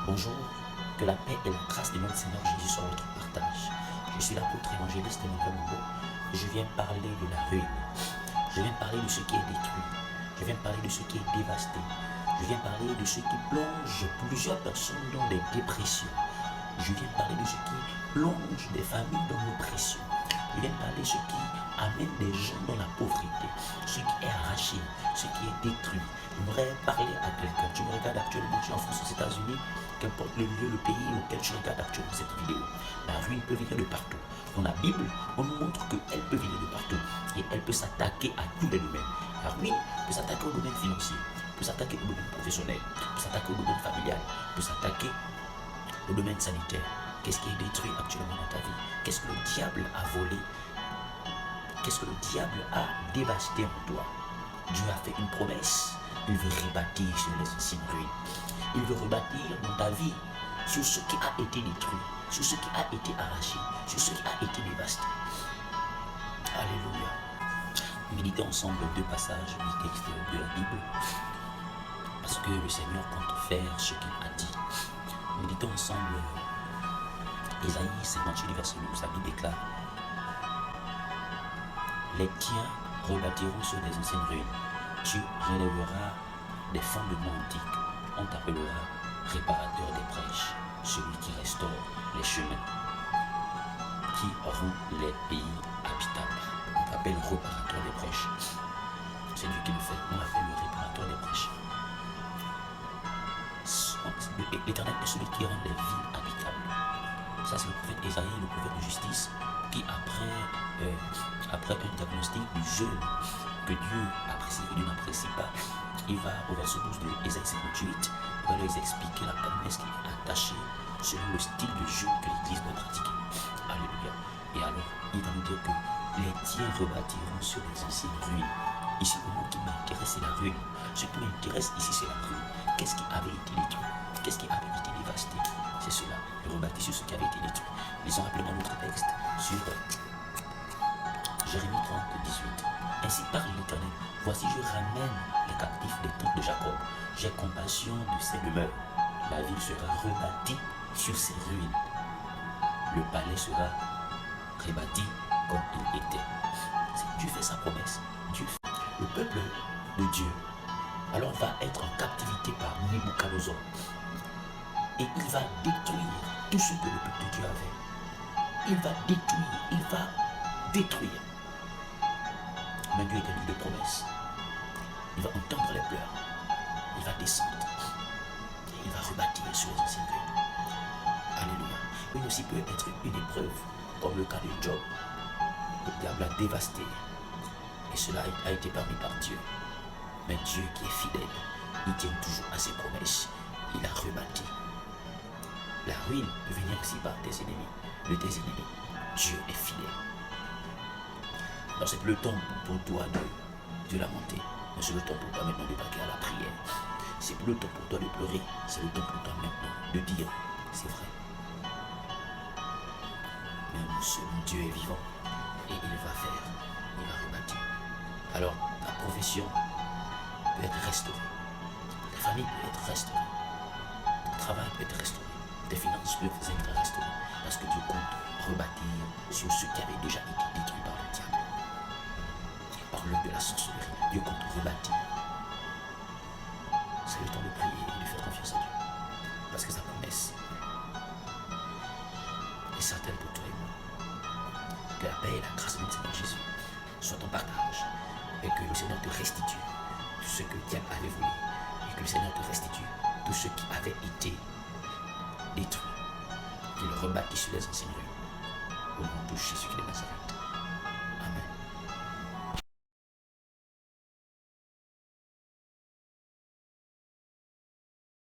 Bonjour, que la paix et la grâce de notre Seigneur Jésus soient votre partage. Je suis l'apôtre évangéliste Emmanuel Mbo et je viens parler de la ruine. Je viens parler de ce qui est détruit. Je viens parler de ce qui est dévasté. Je viens parler de ce qui plonge plusieurs personnes dans des dépressions. Je viens parler de ce qui plonge des familles dans l'oppression. Je viens parler de ce qui amène des gens dans la pauvreté, ce qui est arraché, ce qui est détruit. J'aimerais parler à quelqu'un. Tu me regardes actuellement, tu es en France, aux États-Unis, qu'importe le lieu, le pays auquel tu regardes actuellement cette vidéo. La ruine peut venir de partout. Dans la Bible, on nous montre qu'elle peut venir de partout et elle peut s'attaquer à tous les domaines. La ruine peut s'attaquer au domaine financier, peut s'attaquer au domaine professionnel, peut s'attaquer au domaine familial, peut s'attaquer au domaine sanitaire. Qu'est-ce qui est détruit actuellement dans ta vie? Qu'est-ce que le diable a volé? Qu'est-ce que le diable a dévasté en toi? Dieu a fait une promesse. Il veut rebâtir sur les anciennes ruines. Il veut rebâtir dans ta vie sur ce qui a été détruit, sur ce qui a été arraché, sur ce qui a été dévasté. Alléluia. Méditons ensemble deux passages du texte de la Bible, parce que le Seigneur compte faire ce qu'il a dit. Méditons ensemble Ésaïe 58, verset 12. La Bible déclare: les tiens rebâtiront sur des anciennes ruines. Tu relèveras des fondements antiques. On t'appellera réparateur des brèches, celui qui restaure les chemins, qui rend les pays habitables. On t'appelle réparateur des brèches. C'est Dieu qui le fait. On l'appelle le réparateur des brèches. L'Éternel est celui qui rend les villes habitables. Ça, c'est le prophète Ésaïe, le prophète de justice, qui après un diagnostic du jeûne que Dieu apprécie et Dieu n'apprécie pas, il va au verset 12 de Ésaïe 58, il va leur expliquer la promesse qui est attachée selon le style de jeûne que l'Église doit pratiquer. Alléluia. Et alors, il va nous dire que les tiens rebâtiront sur les anciennes ruines. Ici, le mot qui m'intéresse, c'est la ruine. Ce qui m'intéresse ici, c'est la ruine. Qu'est-ce qui avait été détruit? Qu'est-ce qui avait été dévasté? C'est cela, de rebâtir sur ce qui avait été détruit. Lisons rapidement notre texte sur Jérémie 30, 18. Ainsi parle l'Éternel: voici, je ramène les captifs des tentes de Jacob. J'ai compassion de ses demeures. La ville sera rebâtie sur ses ruines. Le palais sera rebâti comme il était. Dieu fait sa promesse. Dieu fait. Le peuple de Dieu alors va être en captivité par Nebuchadnezzar. Et il va détruire tout ce que le peuple de Dieu avait. Il va détruire. Mais Dieu est un Dieu de promesses. Il va entendre les pleurs. Il va descendre. Et il va rebâtir sur les anciennes ruines. Alléluia. Une aussi peut être une épreuve, comme le cas de Job. Le diable a dévasté. Et cela a été permis par Dieu. Mais Dieu qui est fidèle, il tient toujours à ses promesses. Il a rebâti. La ruine peut venir aussi par tes ennemis. De tes ennemis. Dieu est fidèle. Alors c'est plus le temps pour toi de lamenter. Mais c'est le temps pour toi maintenant de vaquer à la prière. C'est plus le temps pour toi de pleurer. C'est le temps pour toi maintenant de dire: c'est vrai. Mais mon Dieu est vivant. Et il va faire. Il va rebâtir. Alors ta profession peut être restaurée. Ta famille peut être restaurée. Ton travail peut être restauré. Tes finances peuvent être restaurées. Parce que Dieu compte rebâtir sur ce qui avait déjà été détruit par le diable. Par l'œuvre de la sorcellerie, Dieu compte rebâtir. C'est le temps de prier et de faire confiance à Dieu. Parce que sa promesse est certaine pour toi et moi. Que la paix et la grâce de notre Seigneur Jésus soient ton partage. Et que le Seigneur te restitue tout ce que le diable avait volé. Et que le Seigneur te restitue tout ce qui avait été détruit. Qu'il rebâtisse sur les anciennes ruines. Au nom de Jésus qui est Nazareth.